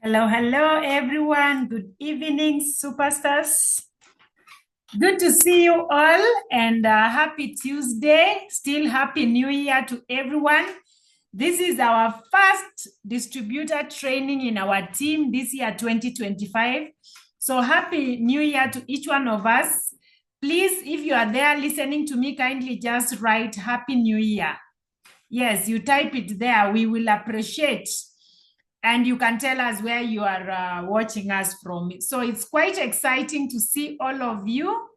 Hello, hello, everyone. Good evening, superstars. Good to see you all and happy Tuesday. Still happy New Year to everyone. This is our first distributor training in our team this year, 2025. So happy New Year to each one of us. Please, if you are there listening to me, kindly just write Happy New Year. Yes, you type it there. We will appreciate. And you can tell us where you are watching us from. So it's quite exciting to see all of you.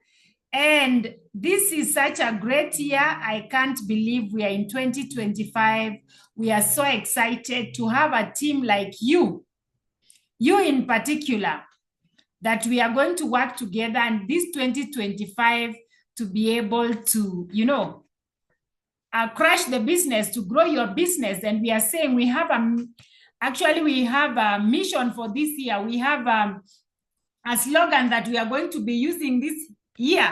And this is such a great year. I can't believe we are in 2025. We are so excited to have a team like you in particular, that we are going to work together and this 2025 to be able to, crush the business, to grow your business. And we are saying we have a mission for this year. We have a slogan that we are going to be using this year,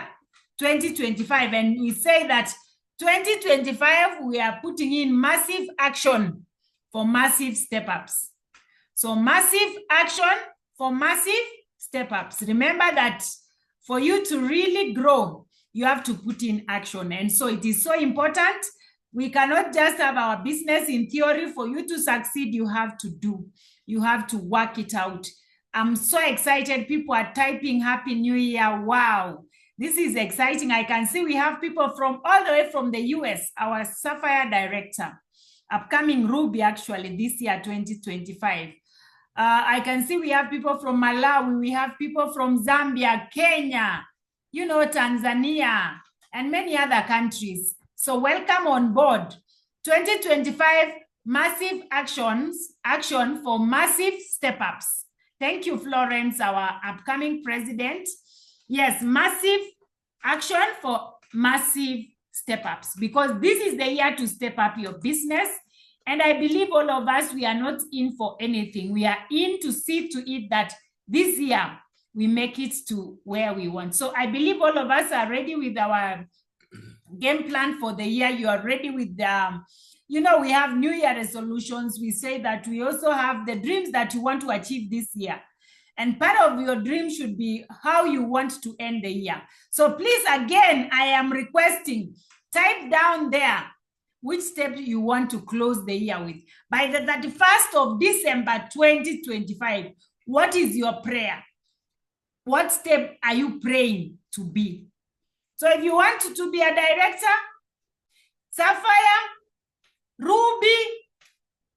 2025. And we say that 2025, we are putting in massive action for massive step-ups. So massive action for massive step-ups. Remember that for you to really grow, you have to put in action. And so it is so important. We cannot just have our business in theory. For you to succeed, you have to do. You have to work it out. I'm so excited. People are typing Happy New Year. Wow. This is exciting. I can see we have people from all the way from the US, our Sapphire director, upcoming Ruby actually this year, 2025. I can see we have people from Malawi. We have people from Zambia, Kenya, Tanzania, and many other countries. So welcome on board. 2025, massive action for massive step-ups. Thank you, Florence, our upcoming president. Yes, massive action for massive step-ups, because this is the year to step up your business. And I believe all of us, we are not in for anything. We are in to see to it that this year we make it to where we want. So I believe all of us are ready with our game plan for the year. You are ready with the, we have New Year resolutions. We say that we also have the dreams that you want to achieve this year. And part of your dream should be how you want to end the year. So please, again, I am requesting, type down there which step you want to close the year with. By the 31st of December, 2025, what is your prayer? What step are you praying to be? So if you want to be a director, Sapphire, Ruby,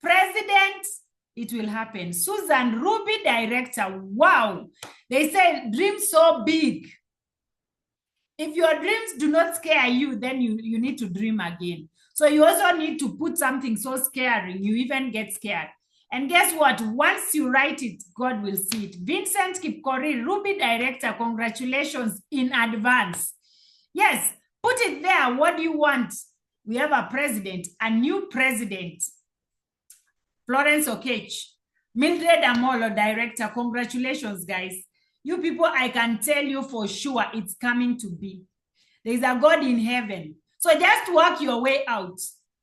president, it will happen. Susan, Ruby director, wow. They say dreams so big. If your dreams do not scare you, then you need to dream again. So you also need to put something so scary, you even get scared. And guess what? Once you write it, God will see it. Vincent Kipkorir, Ruby director, congratulations in advance. Yes, put it there. What do you want? We have a president, a new president. Florence Okech, Mildred Amolo, director. Congratulations, guys. You people, I can tell you for sure it's coming to be. There is a God in heaven. So just work your way out.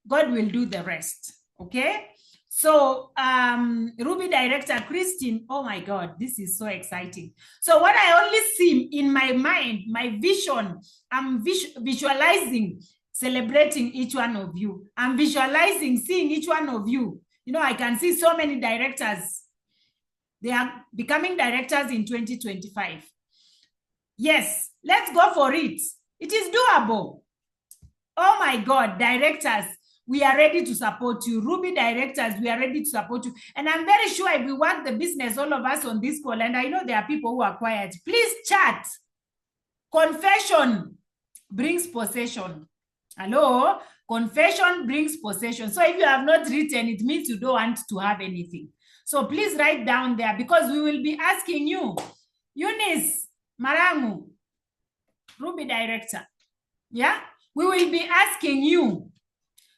God will do the rest. Okay? So Ruby director, Christine, oh my God, this is so exciting. So what I only see in my mind, my vision, I'm visualizing celebrating each one of you. I'm visualizing seeing each one of you. I can see so many directors. They are becoming directors in 2025. Yes, let's go for it. It is doable. Oh my God, directors, we are ready to support you. Ruby directors, we are ready to support you. And I'm very sure if we work the business, all of us on this call, and I know there are people who are quiet, please chat. Confession brings possession. Hello? Confession brings possession. So if you have not written, it means you don't want to have anything. So please write down there, because we will be asking you. Eunice Marangu, Ruby director. Yeah? We will be asking you.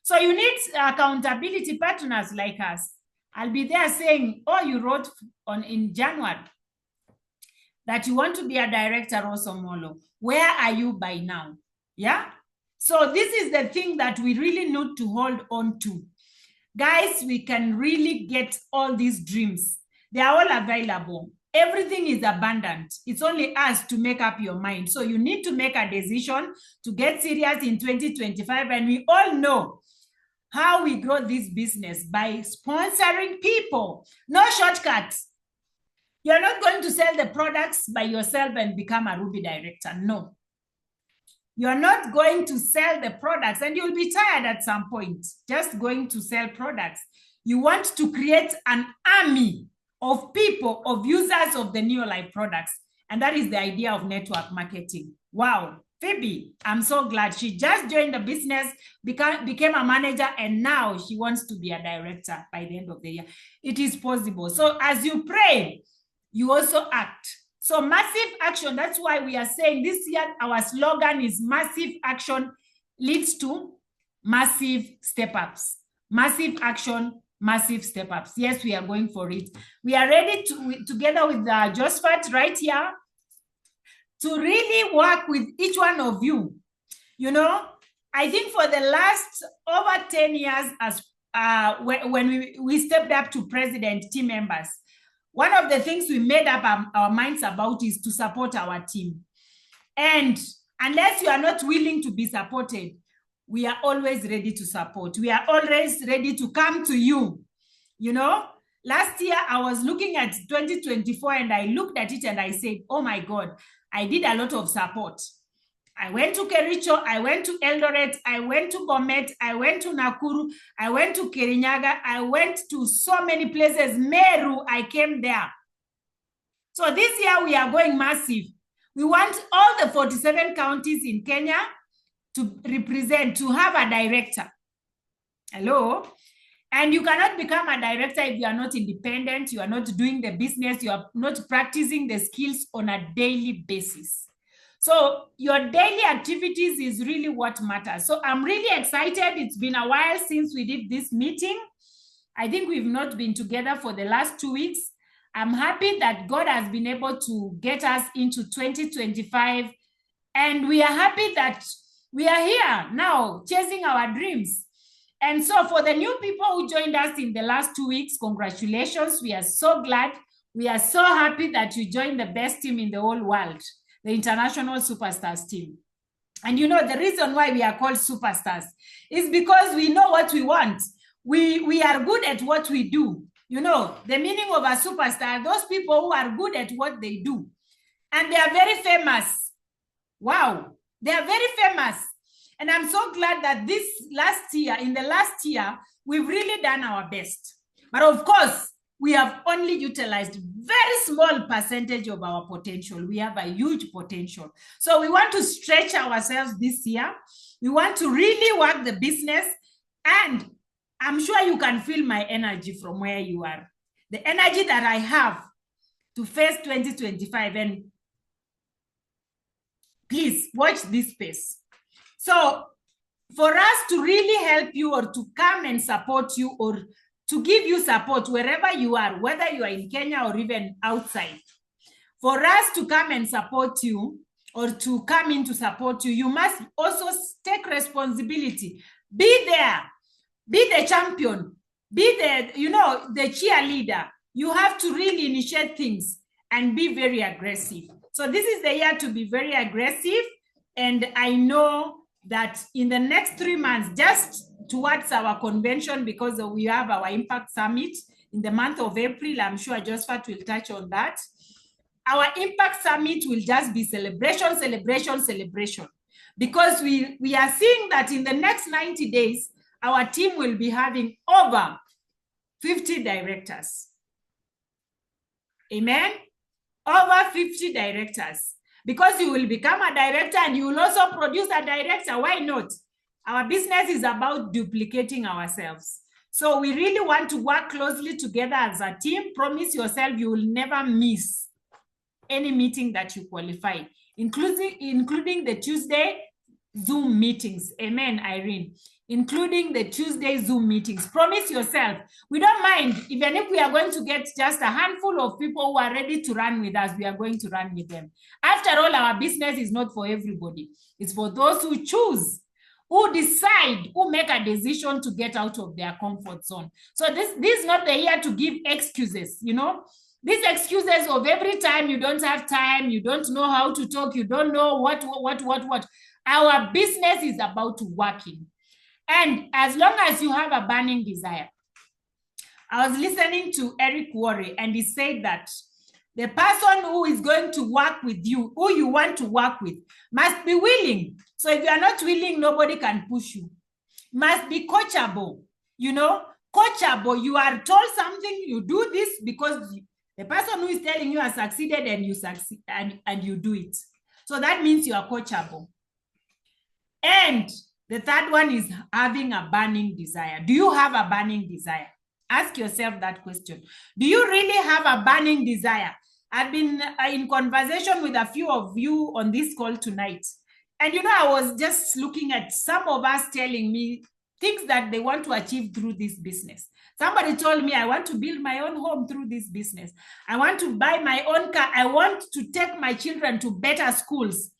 So you need accountability partners like us. I'll be there saying, oh, you wrote in January that you want to be a director also, Molo. Where are you by now? Yeah? So this is the thing that we really need to hold on to. Guys, we can really get all these dreams. They are all available. Everything is abundant. It's only us to make up your mind. So you need to make a decision to get serious in 2025. And we all know how we grow this business by sponsoring people. No shortcuts. You're not going to sell the products by yourself and become a Ruby director. No. You're not going to sell the products and you'll be tired at some point just going to sell products. You want to create an army of people, of users of the Neolife products. And that is the idea of network marketing. Wow. Phoebe, I'm so glad. She just joined the business, became a manager, and now she wants to be a director by the end of the year. It is possible. So as you pray, you also act. So massive action, that's why we are saying this year, our slogan is massive action leads to massive step-ups. Massive action, massive step-ups. Yes, we are going for it. We are ready to, together with Josephat right here, to really work with each one of you. You know, I think for the last over 10 years, as when we stepped up to president team members, one of the things we made up our minds about is to support our team. And unless you are not willing to be supported, we are always ready to support. We are always ready to come to you. You know, last year I was looking at 2024 and I looked at it and I said, oh my God, I did a lot of support. I went to Kericho, I went to Eldoret, I went to Bomet, I went to Nakuru, I went to Kirinyaga, I went to so many places. Meru, I came there. So this year we are going massive. We want all the 47 counties in Kenya to represent, to have a director. Hello? And you cannot become a director if you are not independent, you are not doing the business, you are not practicing the skills on a daily basis. So your daily activities is really what matters. So I'm really excited. It's been a while since we did this meeting. I think we've not been together for the last 2 weeks. I'm happy that God has been able to get us into 2025. And we are happy that we are here now chasing our dreams. And so for the new people who joined us in the last 2 weeks, congratulations. We are so glad. We are so happy that you joined the best team in the whole world, the International Superstars team. And you know, the reason why we are called superstars is because we know what we want. We are good at what we do. You know, the meaning of a superstar, those people who are good at what they do. And they are very famous. Wow, they are very famous. And I'm so glad that in the last year, we've really done our best. But of course, we have only utilized very small percentage of our potential. We have a huge potential. So we want to stretch ourselves this year. We want to really work the business. And I'm sure you can feel my energy from where you are. The energy that I have to face 2025. And please watch this space. So for us to really help you or to come and support you or to give you support wherever you are, whether you are in Kenya or even outside, for us to come and support you or to come in to support you, you must also take responsibility. Be there, be the champion, be the, you know, the cheerleader. You have to really initiate things and be very aggressive. So this is the year to be very aggressive. And I know that in the next 3 months, just towards our convention, because we have our Impact Summit in the month of April, I'm sure Josephat will touch on that. Our Impact Summit will just be celebration, celebration, celebration. Because we are seeing that in the next 90 days, our team will be having over 50 directors. Amen? Over 50 directors. Because you will become a director and you will also produce a director. Why not? Our business is about duplicating ourselves. So we really want to work closely together as a team. Promise yourself you will never miss any meeting that you qualify, including the Tuesday Zoom meetings. Amen, Irene. Including the Tuesday Zoom meetings. Promise yourself. We don't mind, even if we are going to get just a handful of people who are ready to run with us, we are going to run with them. After all, our business is not for everybody. It's for those who choose who decide, who make a decision to get out of their comfort zone. So this is not the year to give excuses, you know. These excuses of every time you don't have time, you don't know how to talk, you don't know what. Our business is about working. And as long as you have a burning desire, I was listening to Eric Worre, and he said that the person who is going to work with you, who you want to work with, must be willing. So if you are not willing, nobody can push you. Must be coachable, you know, coachable. You are told something, you do this because the person who is telling you has succeeded and you succeed and you do it. So that means you are coachable. And the third one is having a burning desire. Do you have a burning desire? Ask yourself that question. Do you really have a burning desire? I've been in conversation with a few of you on this call tonight. And you know, I was just looking at some of us telling me things that they want to achieve through this business. Somebody told me, I want to build my own home through this business. I want to buy my own car. I want to take my children to better schools.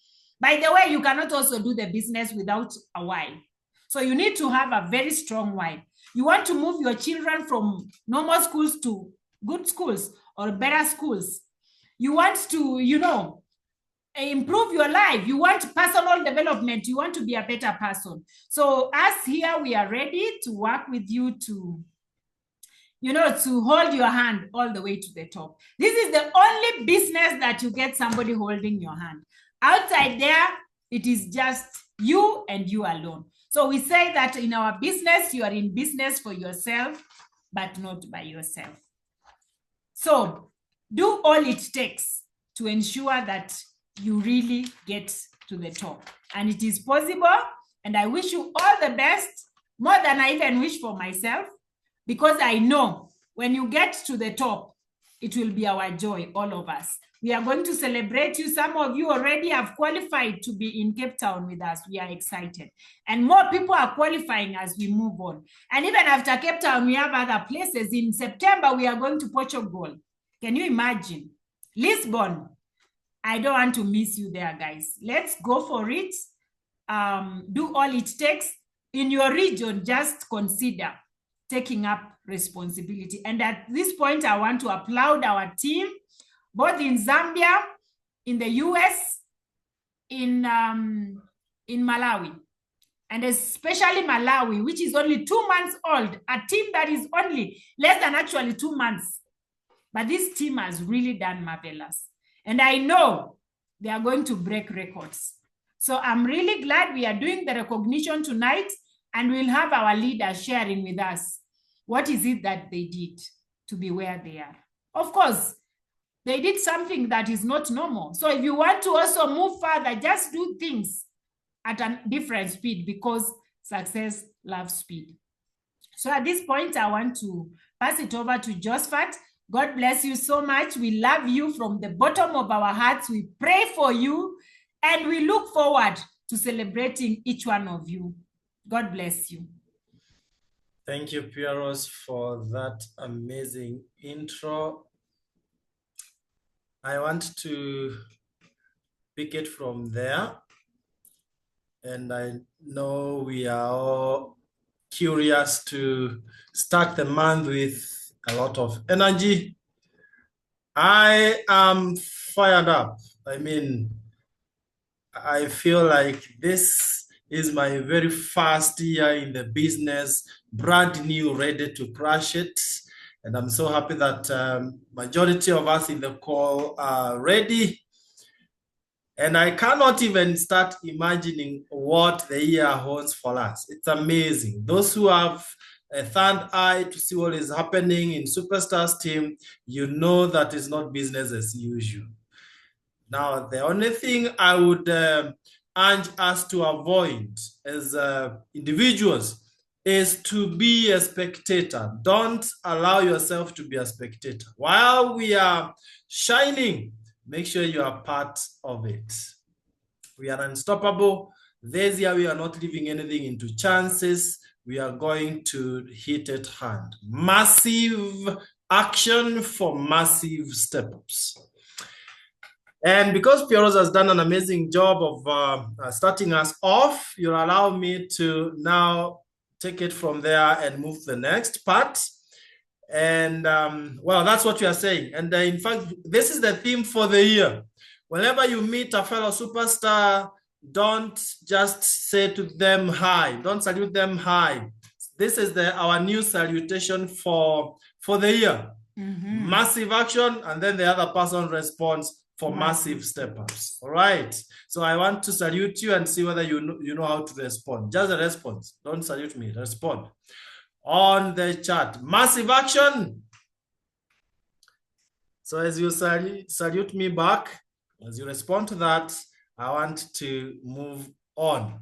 By the way, you cannot also do the business without a why. So you need to have a very strong why. You want to move your children from normal schools to good schools or better schools. You want to, you know, improve your life. You want personal development. You want to be a better person. So us here, we are ready to work with you to, you know, to hold your hand all the way to the top. This is the only business that you get somebody holding your hand. Outside there, it is just you and you alone. So we say that in our business, you are in business for yourself, but not by yourself. So do all it takes to ensure that you really get to the top. And it is possible. And I wish you all the best, more than I even wish for myself, because I know when you get to the top, it will be our joy, all of us. We are going to celebrate you. Some of you already have qualified to be in Cape Town with us. We are excited. And more people are qualifying as we move on. And even after Cape Town, we have other places. In September, we are going to Portugal. Can you imagine? Lisbon. I don't want to miss you there, guys. Let's go for it. Do all it takes. In your region, just consider taking up responsibility. And at this point, I want to applaud our team, both in Zambia, in the US, in Malawi, and especially Malawi, which is only 2 months old, a team that is only less than actually 2 months. But this team has really done marvelous. And I know they are going to break records. So I'm really glad we are doing the recognition tonight, and we'll have our leaders sharing with us what is it that they did to be where they are. Of course, they did something that is not normal. So if you want to also move further, just do things at a different speed, because success loves speed. So at this point, I want to pass it over to Josephat. God bless you so much. We love you from the bottom of our hearts. We pray for you, and we look forward to celebrating each one of you. God bless you. Thank you, Pieros, for that amazing intro. I want to pick it from there. And I know we are all curious to start the month with a lot of energy. I am fired up. I mean, I feel like this is my very first year in the business, brand new, ready to crush it. And I'm so happy that majority of us in the call are ready. And I cannot even start imagining what the year holds for us. It's amazing. Those who have a third eye to see what is happening in Superstars team, you know that is not business as usual. Now, the only thing I would urge us to avoid as individuals is to be a spectator. Don't allow yourself to be a spectator. While we are shining, make sure you are part of it. We are unstoppable. This year, we are not leaving anything into chances. We are going to hit it hard. Massive action for massive step-ups. And because Pieros has done an amazing job of starting us off, you'll allow me to now take it from there and move to the next part. And well, that's what you are saying. And in fact, this is the theme for the year. Whenever you meet a fellow superstar, don't just say to them hi. Don't salute them hi. This is our new salutation for the year. Massive action, and then the other person responds for massive step-ups. All right. So I want to salute you and see whether you know how to respond. Just a response. Don't salute me. Respond on the chat. Massive action. So as you salute me back, as you respond to that, I want to move on.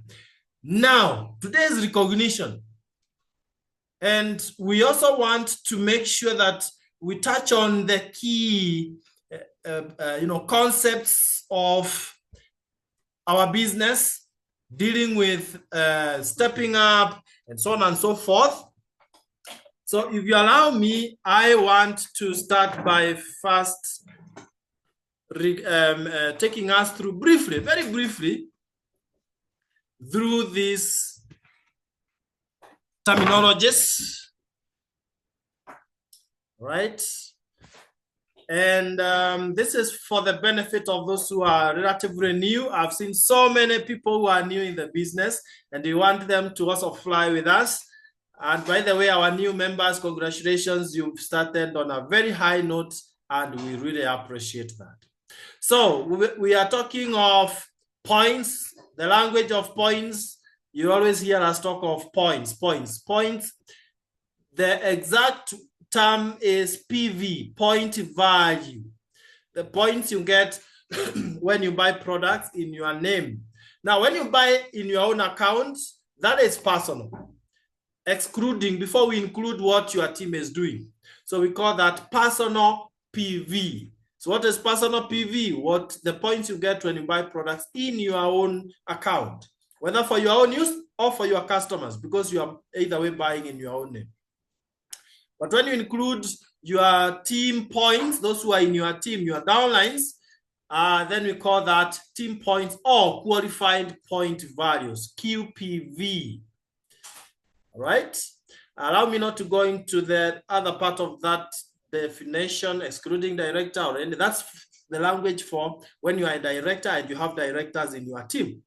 Now, today's recognition. And we also want to make sure that we touch on the key concepts of our business, dealing with stepping up and so on and so forth. So if you allow me, I want to start by first taking us through briefly, very briefly, through these terminologies, right? And this is for the benefit of those who are relatively new. I've seen so many people who are new in the business, and we want them to also fly with us. And by the way, our new members, congratulations, you've started on a very high note, and we really appreciate that. So we are talking of points, the language of points. You always hear us talk of points. The exact term is PV, point value. The points you get when you buy products in your name. Now, when you buy in your own account, that is personal, excluding, before we include what your team is doing. So we call that personal PV. So what is personal PV? What the points you get when you buy products in your own account, whether for your own use or for your customers, because you are either way buying in your own name. But when you include your team points, those who are in your team, your downlines, then we call that team points or qualified point values, QPV. All right. Allow me not to go into the other part of that definition, excluding director already. That's the language for when you are a director and you have directors in your team.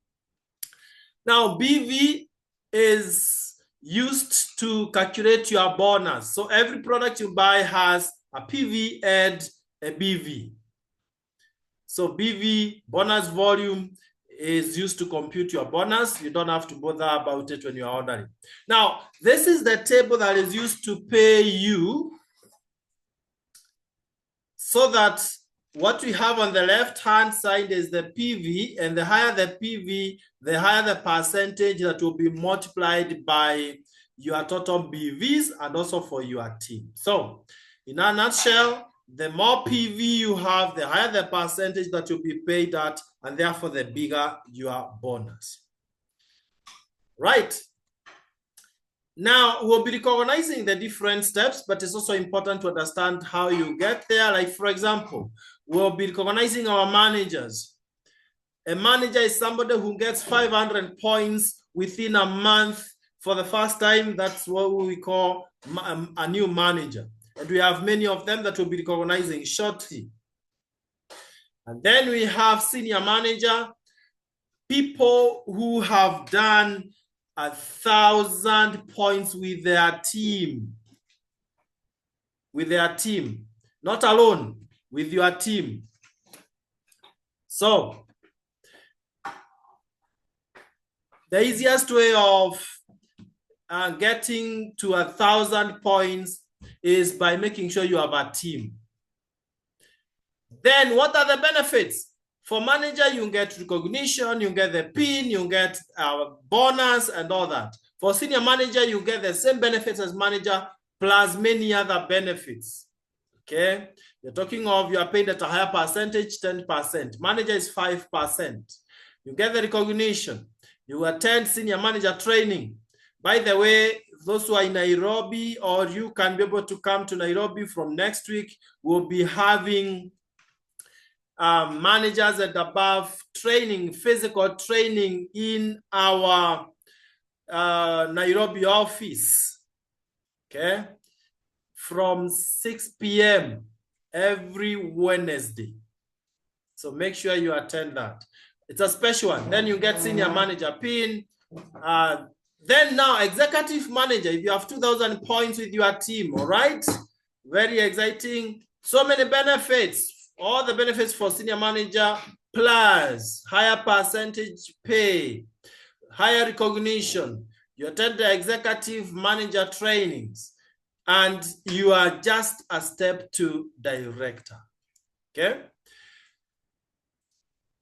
Now, BV is used to calculate your bonus. So every product you buy has a PV and a BV. So BV, bonus volume, is used to compute your bonus. You don't have to bother about it when you're ordering. Now, this is the table that is used to pay you, so that what we have on the left-hand side is the PV, and the higher the PV, the higher the percentage that will be multiplied by your total BVs and also for your team. So in a nutshell, the more PV you have, the higher the percentage that you'll be paid at, and therefore the bigger your bonus. Right. Now, we'll be recognizing the different steps, but it's also important to understand how you get there. Like, for example, we'll be recognizing our managers. A manager is somebody who gets 500 points within a month for the first time. That's what we call a new manager. And we have many of them that we'll be recognizing shortly. And then we have senior manager, people who have done 1,000 points with their team. With their team, not alone, with your team. So, the easiest way of getting to 1,000 points is by making sure you have a team. Then what are the benefits? For manager, you get recognition, you get the pin, you get a bonus and all that. For senior manager, you get the same benefits as manager plus many other benefits. Okay? You're talking of you are paid at a higher percentage, 10%. Manager is 5%. You get the recognition. You attend senior manager training. By the way, those who are in Nairobi, or you can be able to come to Nairobi from next week, we'll be having managers and above training, physical training in our Nairobi office, okay, from 6 p.m. every Wednesday. So make sure you attend that. It's a special one. Then you get senior manager pin. Then now executive manager, if you have 2,000 points with your team, all right? Very exciting. So many benefits. All the benefits for senior manager, plus higher percentage pay, higher recognition. You attend the executive manager trainings, and you are just a step to director, okay?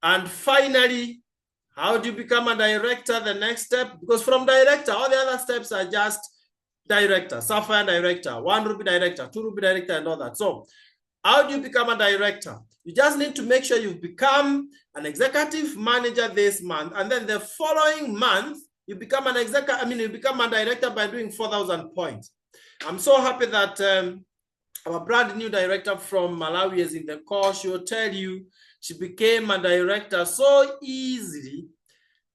And finally, how do you become a director? The next step, because from director, all the other steps are just director, Sapphire director, 1 rupee director, 2 rupee director, and all that. So how do you become a director? You just need to make sure you've become an executive manager this month, and then the following month, you become an you become a director by doing 4,000 points. I'm so happy that our brand new director from Malawi is in the course. She will tell you she became a director so easily,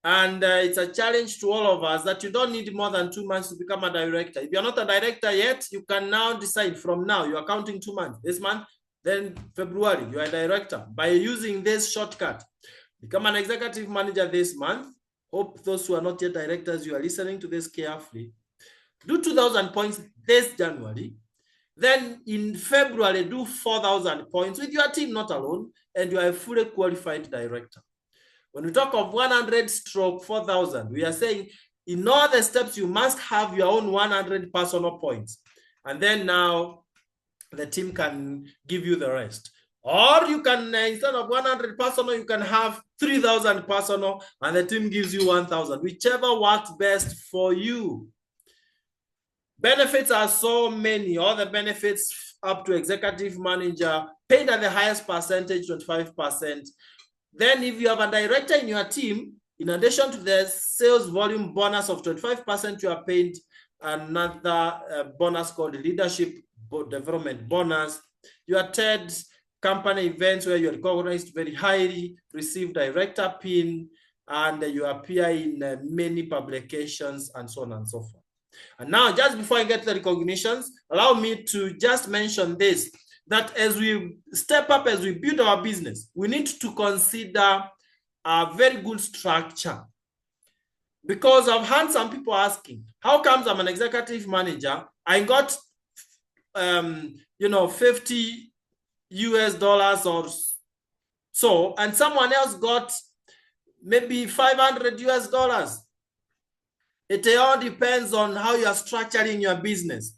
and it's a challenge to all of us that you don't need more than 2 months to become a director. If you're not a director yet, you can now decide from now. You are counting 2 months. This month, then February, you are a director. By using this shortcut, become an executive manager this month. Hope those who are not yet directors, you are listening to this carefully. Do 2,000 points this January. Then in February, do 4,000 points with your team, not alone, and you are a fully qualified director. When we talk of 100 stroke 4,000, we are saying in all the steps, you must have your own 100 personal points. And then now the team can give you the rest. Or you can, instead of 100 personal, you can have 3,000 personal, and the team gives you 1,000, whichever works best for you. Benefits are so many. All the benefits up to executive manager, paid at the highest percentage, 25%. Then if you have a director in your team, in addition to the sales volume bonus of 25%, you are paid another bonus called leadership development bonus. You attend company events where you are recognized very highly, receive director pin, and you appear in many publications and so on and so forth. And now, just before I get to the recognitions, allow me to just mention this, that as we step up, as we build our business, we need to consider a very good structure. Because I've had some people asking, how comes I'm an executive manager, I got, 50 US dollars or so, and someone else got maybe 500 US dollars. It all depends on how you are structuring your business.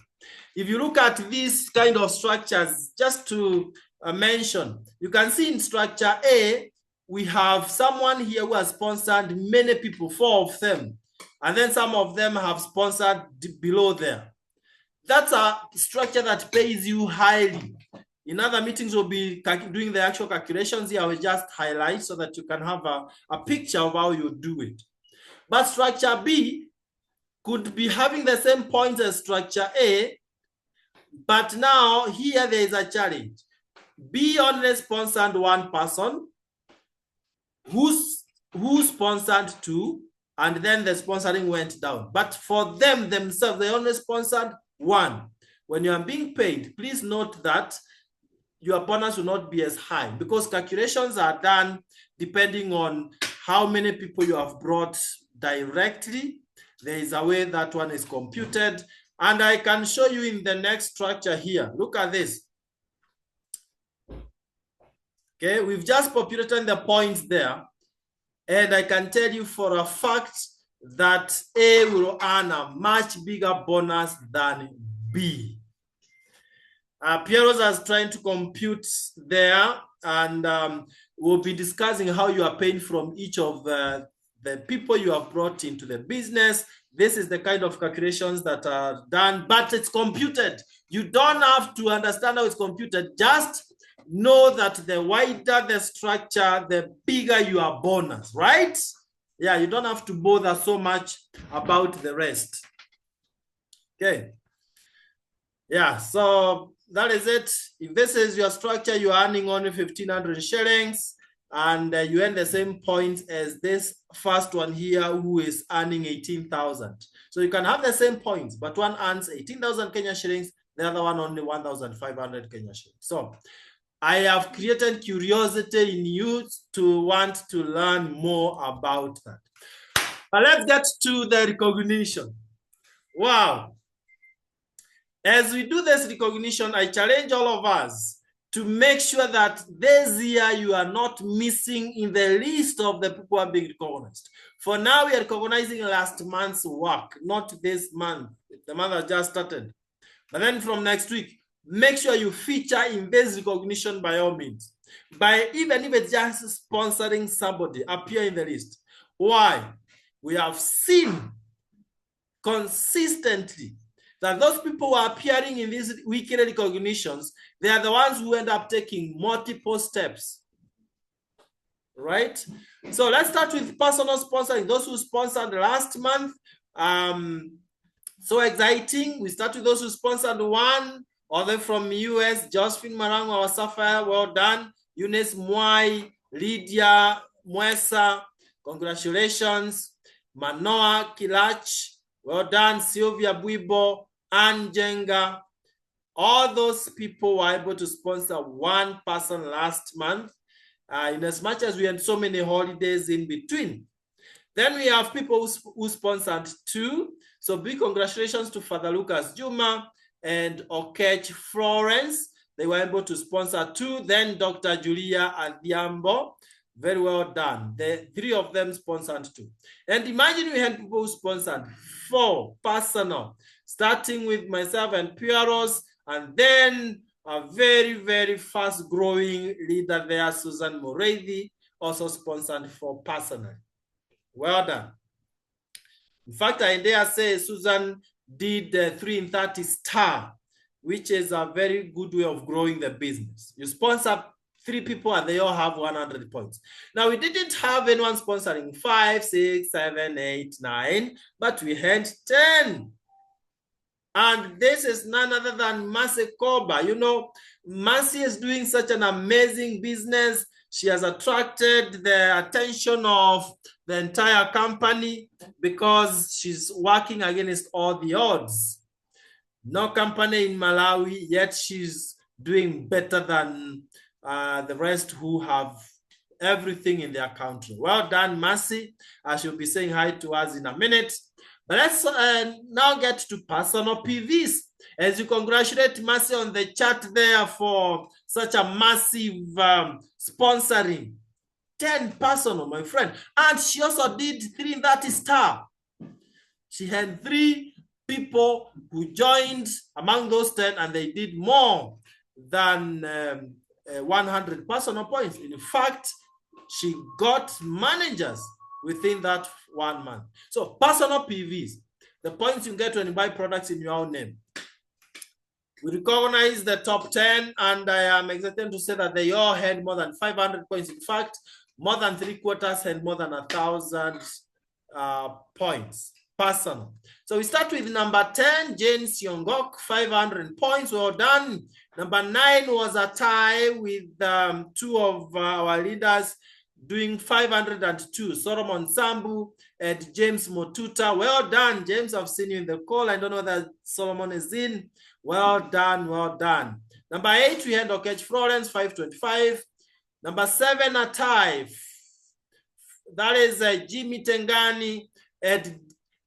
If you look at these kind of structures, just to mention, you can see in structure A, we have someone here who has sponsored many people, 4 of them, and then some of them have sponsored below there. That's a structure that pays you highly. In other meetings, we'll be doing the actual calculations here. I will just highlight so that you can have a picture of how you do it. But structure B could be having the same points as structure A, but now here there is a challenge. B only sponsored 1 person who sponsored 2, and then the sponsoring went down. But for them themselves, they only sponsored 1. When you are being paid, please note that your bonus will not be as high, because calculations are done depending on how many people you have brought directly. There is a way that one is computed, and I can show you in the next structure here. Look at this. Okay, we've just populated the points there, and I can tell you for a fact that A will earn a much bigger bonus than B. Piero's is trying to compute there, and we'll be discussing how you are paying from each of the people you have brought into the business. This is the kind of calculations that are done, but it's computed. You don't have to understand how it's computed. Just know that the wider the structure, the bigger your bonus, right? Yeah, you don't have to bother so much about the rest. Okay. Yeah, so that is it. If this is your structure, you are earning only 1,500 shillings, and you earn the same points as this first one here, who is earning 18,000. So you can have the same points, but one earns 18,000 Kenya shillings, the other one only 1,500 Kenya shillings. So I have created curiosity in you to want to learn more about that. But let's get to the recognition. Wow. As we do this recognition, I challenge all of us to make sure that this year you are not missing in the list of the people who are being recognized. For now, we are recognizing last month's work, not this month. The month has just started. But then from next week, make sure you feature in this recognition by all means. By even if it's just sponsoring somebody, appear in the list. Why? We have seen consistently that those people who are appearing in these weekly recognitions, they are the ones who end up taking multiple steps, right? So let's start with personal sponsoring. Those who sponsored last month, so exciting. We start with those who sponsored one, other from US, Josephine Marango, our Sapphire, well done. Eunice Mwai, Lydia Mwesa, congratulations. Manoa Kilach, well done. Sylvia Buibo, Ann Jenga. All those people were able to sponsor one person last month, in as much as we had so many holidays in between. Then we have people who sponsored two. So big congratulations to Father Lucas Juma and Okech Florence. They were able to sponsor two. Then Dr. Julia Adiambo. Very well done. The three of them sponsored two. And imagine we had people who sponsored four personal, starting with myself and Pieros, and then a very, very fast growing leader there, Susan Morethi, also sponsored four personal. Well done. In fact, I dare say Susan did 3 in 30 star, which is a very good way of growing the business. You sponsor 3 people and they all have 100 points. Now, we didn't have anyone sponsoring 5, 6, 7, 8, 9, but we had 10. And this is none other than Mercy Koba. You know, Mercy is doing such an amazing business. She has attracted the attention of the entire company because she's working against all the odds. No company in Malawi, yet she's doing better than the rest who have everything in their country. Well done, Mercy. I shall be saying hi to us in a minute. But let's now get to personal PVs. As you congratulate Mercy on the chat there for such a massive sponsoring. 10 personal, my friend. And she also did 3 in 30 star. She had 3 people who joined among those 10, and they did more than 100 personal points. In fact, she got managers within that 1 month. So personal PVs, the points you get when you buy products in your own name. We recognize the top 10, and I am excited to say that they all had more than 500 points. In fact, more than 3/4 had more than 1,000 points, personal. So we start with number 10, Jane Siongok, 500 points, well done. Number 9 was a tie with 2 of our leaders doing 502, Solomon Sambu and James Motuta. Well done, James. I've seen you in the call. I don't know that Solomon is in. Well done, well done. Number 8, we had Okech Florence, 525. Number 7, a tie. That is Jimmy Tengani and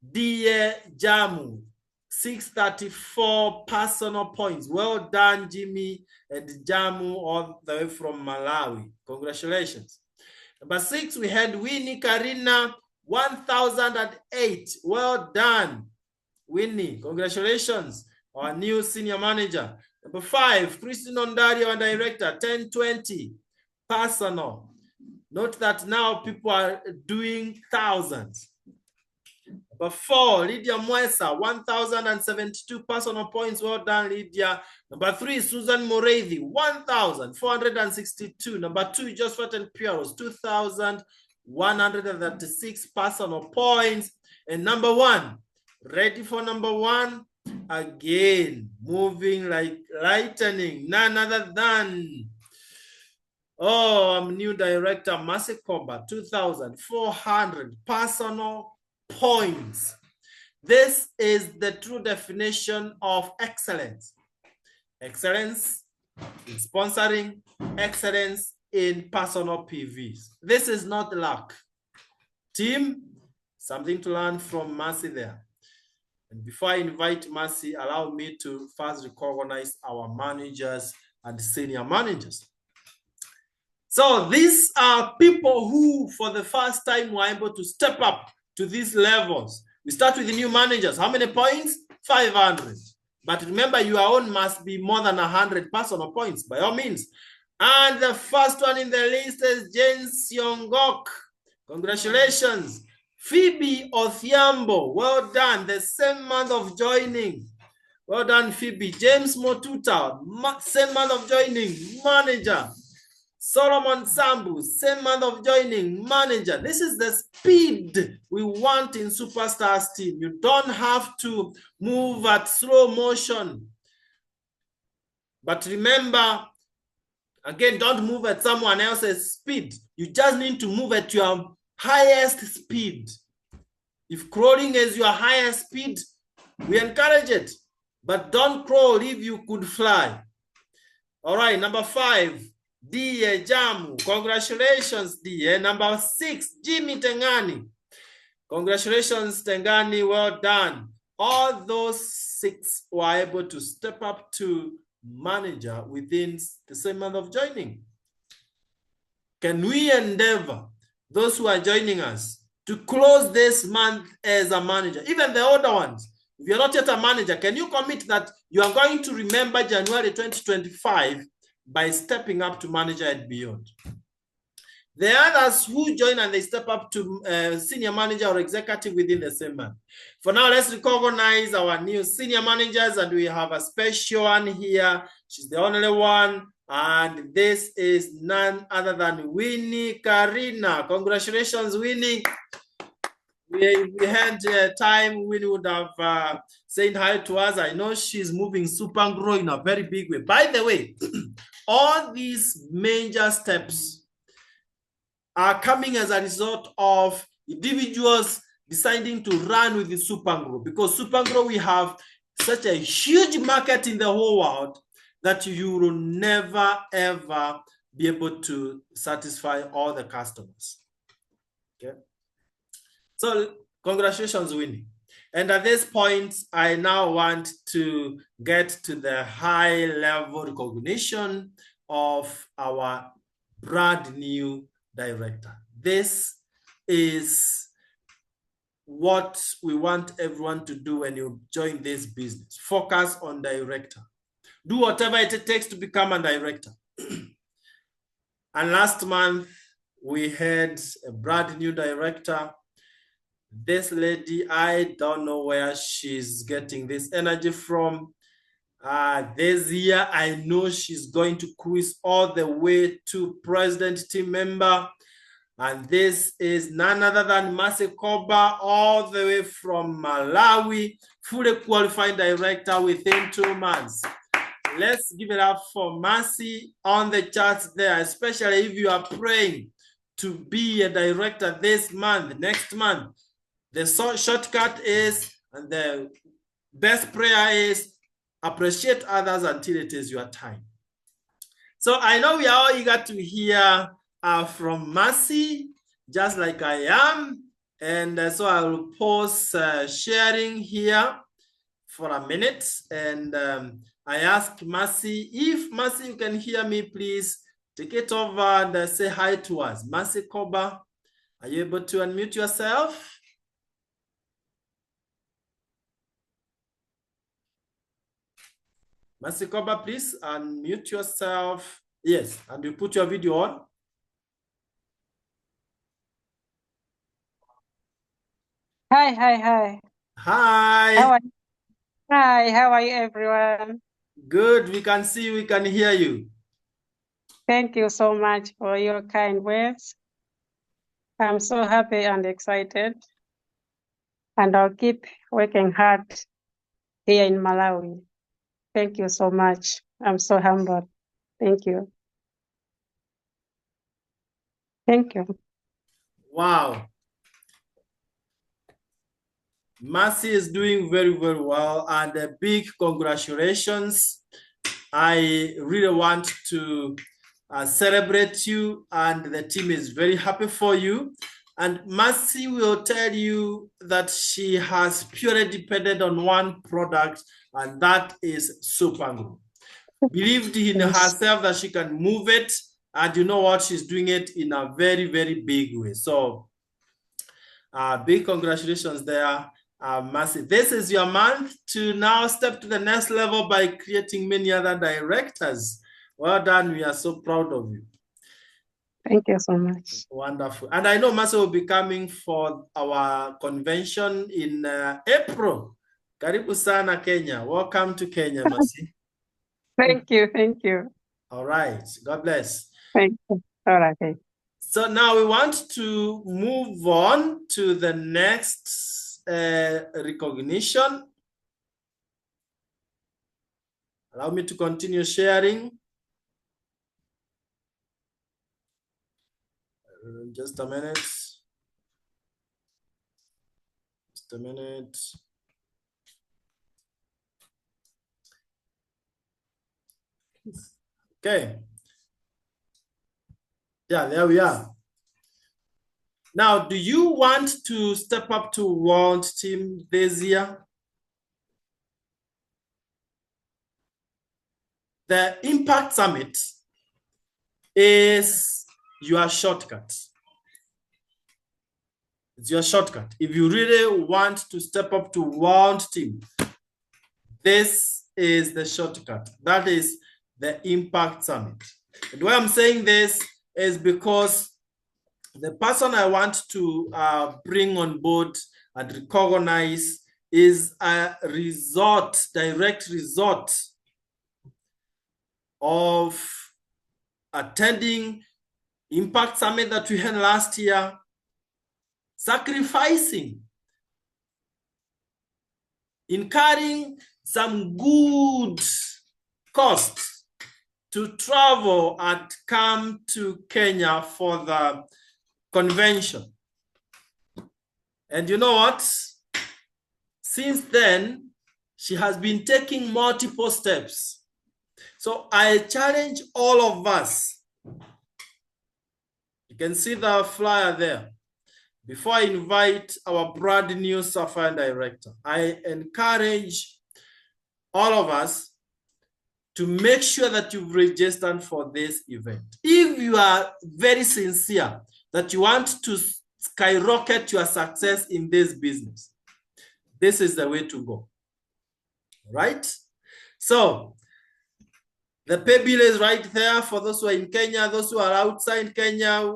Die Jamu, 634 personal points. Well done, Jimmy and Jamu, all the way from Malawi. Congratulations. Number 6, we had Winnie Karina, 1008. Well done, Winnie. Congratulations, our new senior manager. Number 5, Christine Ondario, our director, 1020 personal. Note that now people are doing thousands. Number 4, Lydia Mwesa, 1,072 personal points. Well done, Lydia. Number 3, Susan Morethi, 1,462. Number 2, Josephat and Pieros, 2,136 personal points. And number 1, ready for number 1? Again, moving like lightning, none other than, I'm new director, Mercy Koba, 2,400 personal points. This is the true definition of excellence. Excellence in sponsoring, excellence in personal PVs. This is not luck. Team, something to learn from Mercy there. And before I invite Mercy, allow me to first recognize our managers and senior managers. So these are people who, for the first time, were able to step up to these levels. We start with the new managers. How many points? 500. But remember, your own must be more than 100 personal points, by all means. And the first one in the list is Jane Siongok. Congratulations. Phoebe Othiambo, well done. The same month of joining. Well done, Phoebe. James Motuta, same month of joining, manager. Solomon Sambu, same month of joining, manager. This is the speed we want in Superstars team. You don't have to move at slow motion. But remember, again, don't move at someone else's speed. You just need to move at your highest speed. If crawling is your highest speed, we encourage it. But don't crawl if you could fly. All right, number 5. D. Jamu, congratulations, D. Number 6, Jimmy Tengani. Congratulations, Tengani, well done. All those 6 were able to step up to manager within the same month of joining. Can we endeavor, those who are joining us, to close this month as a manager? Even the older ones, if you're not yet a manager, can you commit that you are going to remember January 2025 by stepping up to manager and beyond? The others who join and they step up to senior manager or executive within the same month. For now, let's recognize our new senior managers, and we have a special one here. She's the only one, and this is none other than Winnie Karina. Congratulations, Winnie. We had time Winnie would have said hi to us. I know she's moving super and grow in a very big way. By the way, all these major steps are coming as a result of individuals deciding to run with the Supergrow, because Supergrow, we have such a huge market in the whole world that you will never ever be able to satisfy all the customers. Okay, so congratulations, Winnie. And at this point, I now want to get to the high level recognition of our brand new director. This is what we want everyone to do when you join this business. Focus on director. Do whatever it takes to become a director. And last month, we had a brand new director. This lady, I don't know where she's getting this energy from. This year, I know she's going to cruise all the way to president team member. And this is none other than Mercy Koba, all the way from Malawi, fully qualified director within 2 months. Let's give it up for Mercy on the charts there, especially if you are praying to be a director this month, next month. The shortcut is, and the best prayer is, appreciate others until it is your time. So I know we are all eager to hear from Mercy, just like I am. And so I will pause sharing here for a minute. And I ask Mercy, if Mercy, you can hear me, please take it over and say hi to us. Mercy Koba, are you able to unmute yourself? Mercy Koba, please unmute yourself. Yes, and you put your video on. Hi. Hi. How are you, everyone? Good, we can see you, we can hear you. Thank you so much for your kind words. I'm so happy and excited, and I'll keep working hard here in Malawi. Thank you so much. I'm so humbled. Thank you. Thank you. Wow. Mercy is doing very, very well, and a big congratulations. I really want to celebrate you, and the team is very happy for you. And Mercy will tell you that she has purely depended on one product, and that is Super Glue. Believed in herself that she can move it, and you know what? She's doing it in a very, very big way. So big congratulations there, Mercy. This is your month to now step to the next level by creating many other directors. Well done. We are so proud of you. Thank you so much. Wonderful. And I know Mercy will be coming for our convention in April. Karibu sana, Kenya. Welcome to Kenya, Mercy. Thank you. Thank you. All right. God bless. Thank you. All right. Okay. So now we want to move on to the next recognition. Allow me to continue sharing. Just a minute. Just a minute. Okay. Yeah, there we are. Now, do you want to step up to World Team this year? The Impact Summit is your shortcut. It's your shortcut. If you really want to step up to World Team, this is the shortcut. That is the Impact Summit. And why I'm saying this is because the person I want to bring on board and recognize is a direct result of attending Impact Summit that we had last year, sacrificing, incurring some good costs to travel and come to Kenya for the convention. And you know what? Since then, she has been taking multiple steps. So I challenge all of us. You can see the flyer there. Before I invite our brand new Sapphire director, I encourage all of us to make sure that you've registered for this event. If you are very sincere that you want to skyrocket your success in this business, this is the way to go, right? So the pay bill is right there for those who are in Kenya, those who are outside Kenya.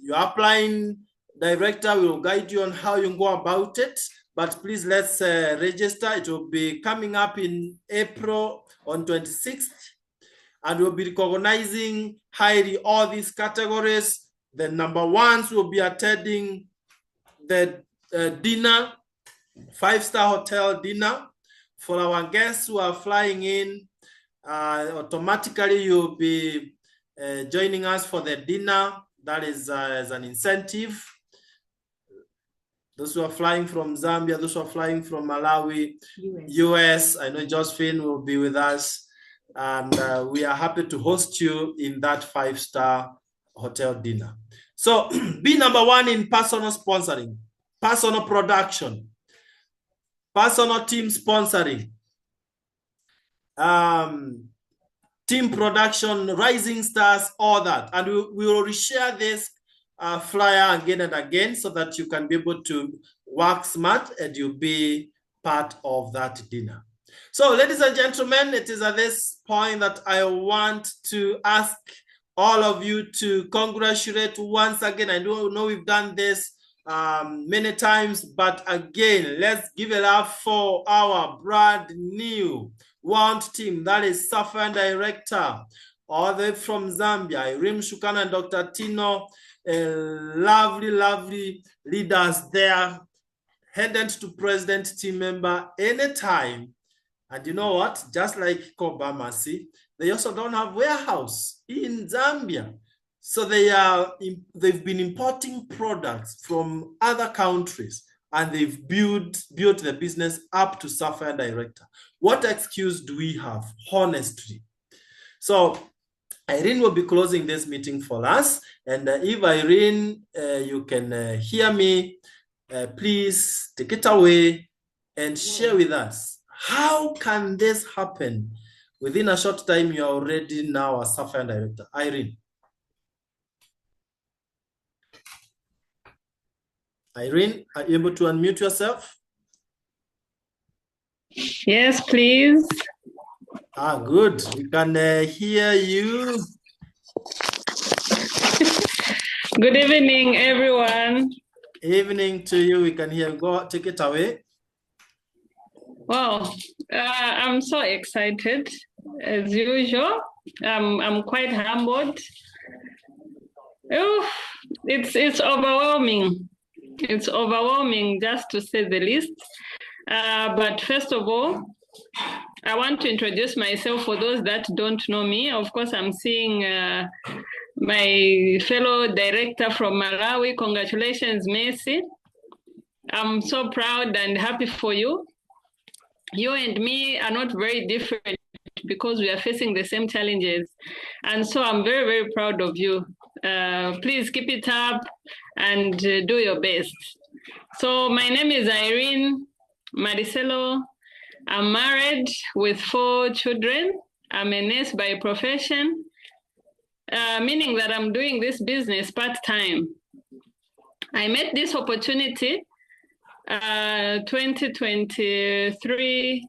You're applying, director will guide you on how you go about it. But please, let's register. It will be coming up in April on 26th. And we'll be recognizing highly all these categories. The number ones will be attending the dinner, 5-star hotel dinner. For our guests who are flying in, automatically you'll be joining us for the dinner. That is as an incentive. Those who are flying from Zambia, those who are flying from Malawi, US, I know Josephine will be with us. And we are happy to host you in that 5-star hotel dinner. So be number one in personal sponsoring, personal production, personal team sponsoring, team production, rising stars, all that. And we will reshare this flyer again and again so that you can be able to work smart and you'll be part of that dinner. So, ladies and gentlemen, it is at this point that I want to ask all of you to congratulate once again. I know we've done this many times, but again, let's give it up for our brand new World Team. That is Sapphire Director, all the way from Zambia, Irene Shukana and Dr. Tino, lovely, lovely leaders there, handed to president, team member anytime. And you know what? Just like Kobamasi, they also don't have warehouse in Zambia. So they've been importing products from other countries, and they've built the business up to Sapphire Director. What excuse do we have? Honestly. So Irene will be closing this meeting for us. And if Irene, you can hear me, please take it away and share with us. How can this happen? Within a short time, you're already now a Sapphire Director. Irene. Irene, are you able to unmute yourself? Yes, please. Good. We can hear you. Good evening, everyone. Evening to you. We can hear you. Go, take it away. Well, I'm so excited, as usual. I'm quite humbled. Oh, it's overwhelming. It's overwhelming, just to say the least. But first of all, I want to introduce myself for those that don't know me. Of course, I'm seeing my fellow director from Malawi. Congratulations, Messi. I'm so proud and happy for you. You and me are not very different because we are facing the same challenges. And so I'm very, very proud of you. Please keep it up and do your best. So my name is Irene Maricelo. I'm married with 4 children. I'm a nurse by profession, meaning that I'm doing this business part-time. I met this opportunity 2023,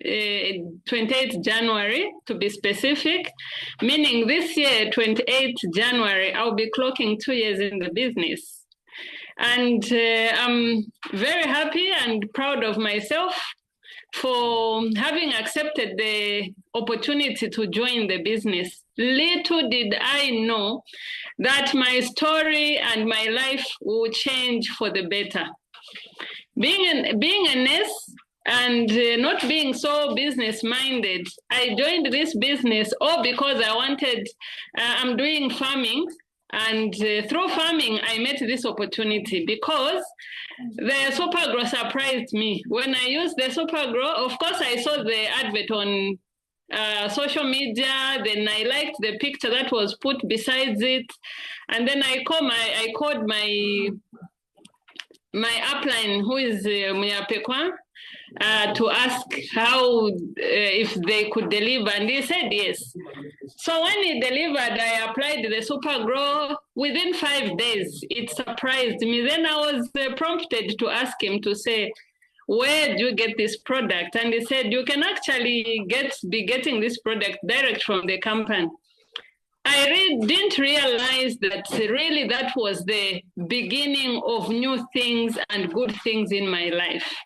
28th January to be specific, meaning this year, 28th January, I'll be clocking 2 years in the business. And I'm very happy and proud of myself for having accepted the opportunity to join the business. Little did I know that my story and my life will change for the better. Being a nurse and not being so business-minded, I joined this business all because I wanted, I'm doing farming, and through farming, I met this opportunity because the Supergrow surprised me. When I used the Supergrow, of course, I saw the advert on social media, then I liked the picture that was put besides it, and then I called my upline, who is Muyapekwa, to ask how, if they could deliver, and he said yes. So when he delivered, I applied the Supergrow. Within 5 days, it surprised me. Then I was prompted to ask him to say, where do you get this product? And he said, you can actually be getting this product direct from the company. I didn't realize that really that was the beginning of new things and good things in my life.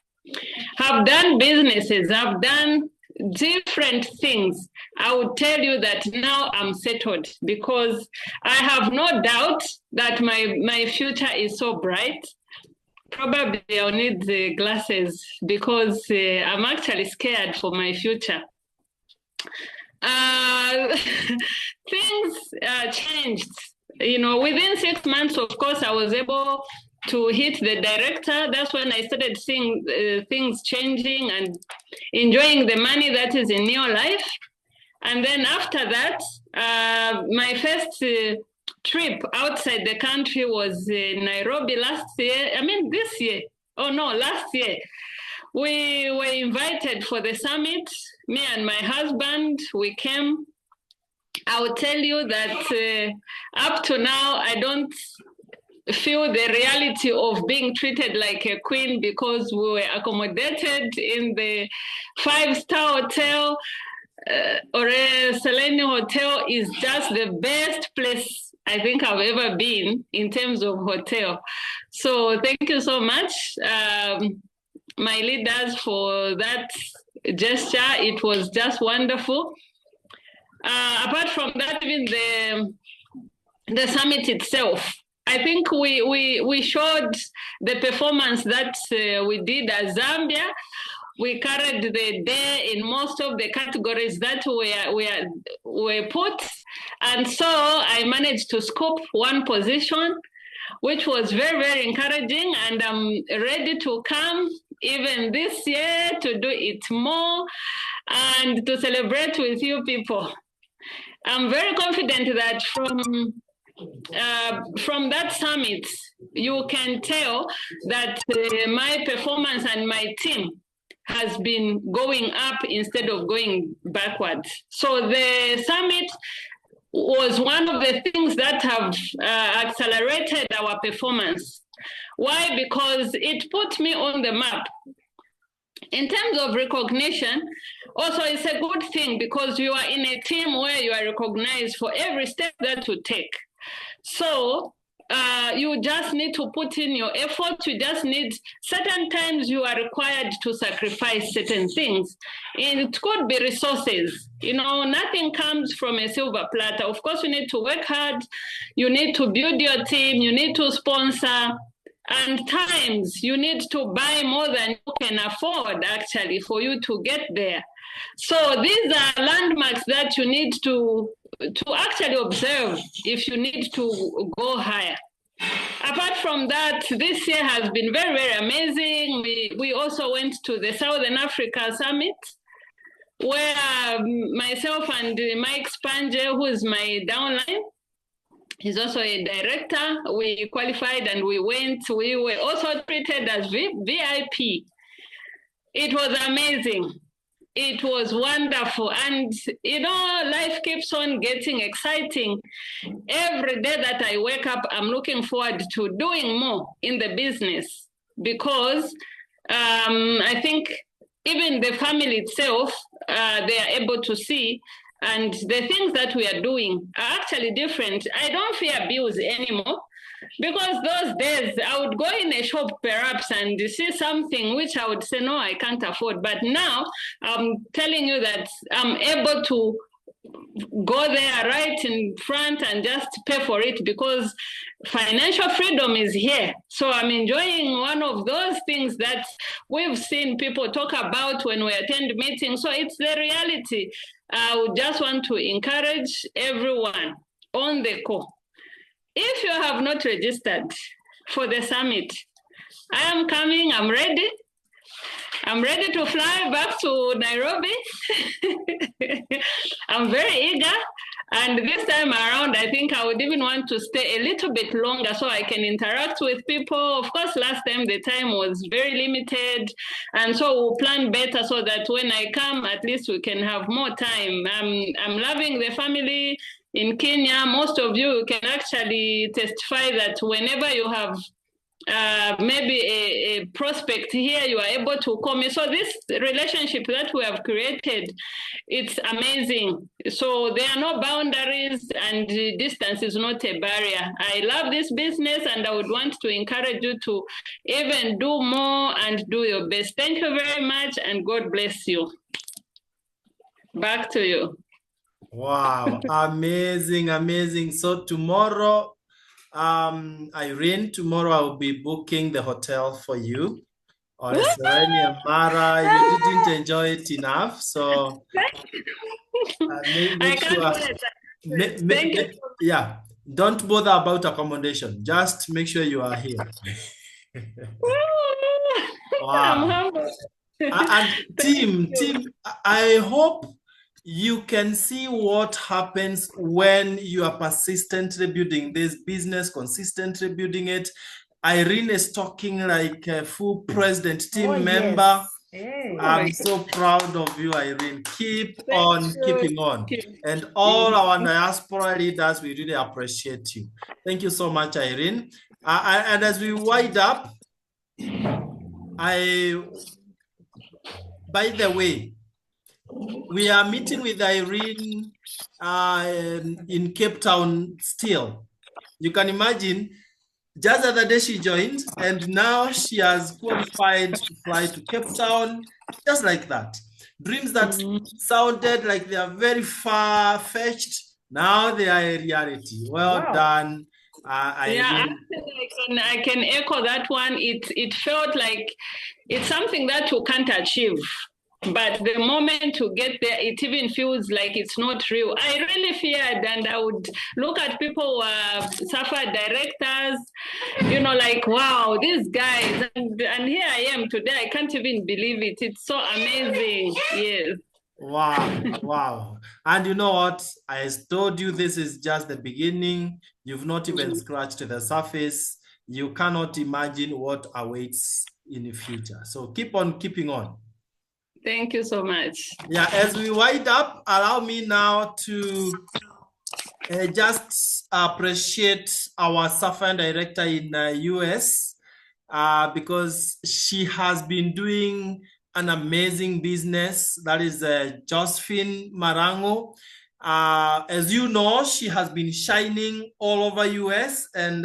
I've done businesses, I've done different things. I would tell you that now I'm settled because I have no doubt that my future is so bright. Probably I'll need the glasses because I'm actually scared for my future. Things changed. You know, within 6 months, of course, I was able to hit the director. That's when I started seeing things changing and enjoying the money that is in your life. And then after that, my first trip outside the country was Nairobi last year. This year. Oh, no, last year. We were invited for the summit. Me and my husband, we came. I will tell you that up to now, I don't feel the reality of being treated like a queen because we were accommodated in the 5-star hotel or a Selenium hotel is just the best place I think I've ever been in terms of hotel. So thank you so much, my leaders, for that gesture. It was just wonderful. Apart from that, even the summit itself, I I think we showed the performance that we did at Zambia. We carried the day in most of the categories that were put. And so I managed to scoop one position, which was very, very encouraging. And I'm ready to come even this year to do it more and to celebrate with you people. I'm very confident that from that summit, you can tell that my performance and my team has been going up instead of going backwards. So the summit was one of the things that have accelerated our performance. Why? Because it put me on the map. In terms of recognition, also it's a good thing because you are in a team where you are recognized for every step that you take. So you just need to put in your effort. You just need, certain times you are required to sacrifice certain things. And it could be resources. You know, nothing comes from a silver platter. Of course, you need to work hard. You need to build your team. You need to sponsor. And times you need to buy more than you can afford, actually, for you to get there. So these are landmarks that you need to actually observe if you need to go higher. Apart from that, this year has been very, very amazing. We also went to the Southern Africa Summit, where myself and Mike Spange, who is my downline, he's also a director, we qualified and we went. We were also treated as VIP. It was amazing. It was wonderful. And, you know, life keeps on getting exciting. Every day that I wake up, I'm looking forward to doing more in the business because I think even the family itself, they are able to see, and the things that we are doing are actually different. I don't fear bills anymore. Because those days I would go in a shop perhaps and see something which I would say, no, I can't afford. But now I'm telling you that I'm able to go there right in front and just pay for it because financial freedom is here. So I'm enjoying one of those things that we've seen people talk about when we attend meetings. So it's the reality. I would just want to encourage everyone on the call. If you have not registered for the summit, I am coming, I'm ready. I'm ready to fly back to Nairobi. I'm very eager. And this time around, I think I would even want to stay a little bit longer so I can interact with people. Of course, last time the time was very limited. And so we'll plan better so that when I come, at least we can have more time. I'm loving the family in Kenya. Most of you can actually testify that whenever you have maybe a prospect here, you are able to come. So this relationship that we have created, it's amazing. So there are no boundaries and distance is not a barrier. I love this business and I would want to encourage you to even do more and do your best. Thank you very much and God bless you. Back to you. Wow, amazing, amazing. So tomorrow, Irene, tomorrow I'll be booking the hotel for you. Or Serenia Mara, you didn't enjoy it enough, so make sure. Thank you. Yeah, don't bother about accommodation. Just make sure you are here. Wow. And team, I hope you can see what happens when you are persistently building this business, consistently building it. Irene is talking like a full president team member. Yes. I'm so proud of you, Irene. Keep on keeping on. And all our diaspora leaders, we really appreciate you. Thank you so much, Irene. And as we wind up, by the way, we are meeting with Irene in Cape Town still. You can imagine, just the other day she joined, and now she has qualified to fly to Cape Town, just like that. Dreams that sounded like they are very far-fetched, now they are a reality. Well done. I can echo that one. It felt like it's something that you can't achieve. But the moment you get there, it even feels like it's not real. I really feared, and I would look at people who are SAPPHIRE directors, like, wow, these guys. And here I am today. I can't even believe it. It's so amazing. Yes. Wow. And you know what? I told you this is just the beginning. You've not even scratched the surface. You cannot imagine what awaits in the future. So keep on keeping on. Thank you so much. Yeah, as we wind up, allow me now to just appreciate our SAPPHIRE director in the US because she has been doing an amazing business. That is Josephine Marango. As you know, she has been shining all over US and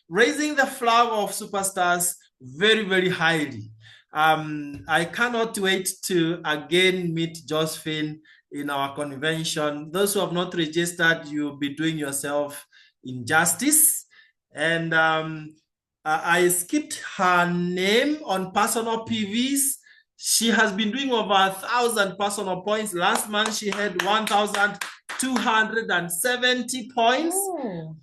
raising the flag of superstars very, very highly. I cannot wait to again meet Josephine in our convention. Those who have not registered, you'll be doing yourself injustice. And I skipped her name on personal PVs. She has been doing over 1,000 personal points. Last month, she had 1,270 points. Oh.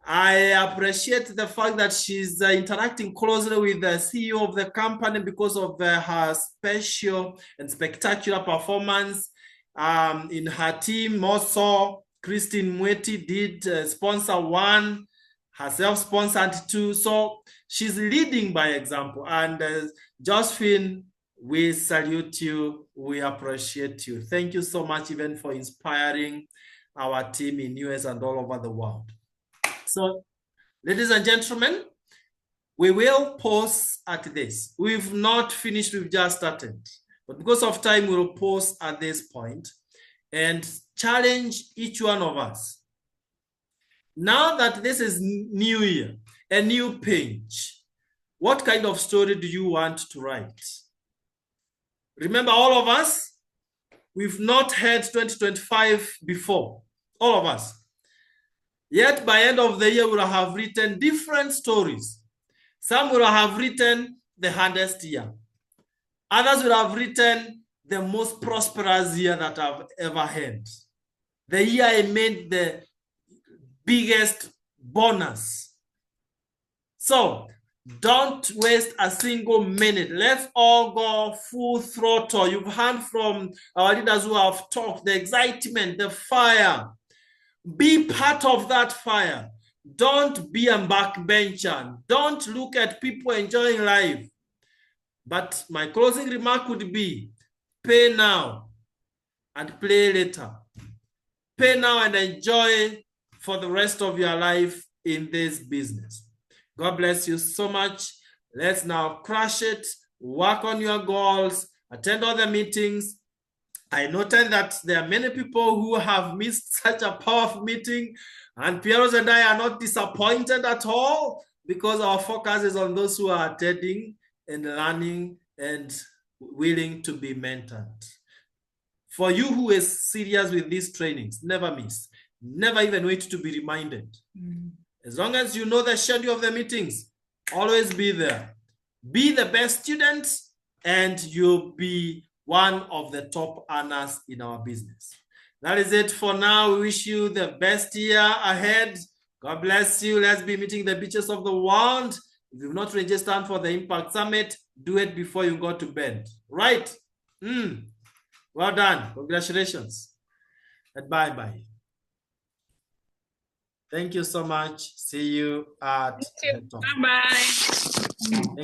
I appreciate the fact that she's interacting closely with the CEO of the company because of her special and spectacular performance in her team. Also, Christine Mweti did sponsor one, herself sponsored two. So she's leading by example. And Josephine, we salute you. We appreciate you. Thank you so much even for inspiring our team in US and all over the world. So, ladies and gentlemen, we will pause at this. We've not finished, we've just started. But because of time, we'll pause at this point and challenge each one of us. Now that this is new year, a new page, what kind of story do you want to write? Remember, all of us, we've not had 2025 before, all of us. Yet by end of the year, we'll have written different stories. Some will have written the hardest year. Others will have written the most prosperous year that I've ever had. The year I made the biggest bonus. So don't waste a single minute. Let's all go full throttle. You've heard from our leaders who have talked, the excitement, the fire. Be part of that fire. Don't be a backbencher. Don't look at people enjoying life. But my closing remark would be, pay now and play later. Pay now and enjoy for the rest of your life in this business. God bless you so much. Let's now crush it, work on your goals, attend all the meetings. I noted that there are many people who have missed such a powerful meeting, and Pieros and I are not disappointed at all because our focus is on those who are attending and learning and willing to be mentored. For you who is serious with these trainings, never miss. Never even wait to be reminded. As long as you know the schedule of the meetings, always be there. Be the best student and you'll be one of the top earners in our business. That is it for now. We wish you the best year ahead. God bless you. Let's be meeting the beaches of the world. If you've not registered for the Impact Summit, do it before you go to bed. Right? Well done. Congratulations. And bye-bye. Thank you so much. See you at the top. Bye-bye.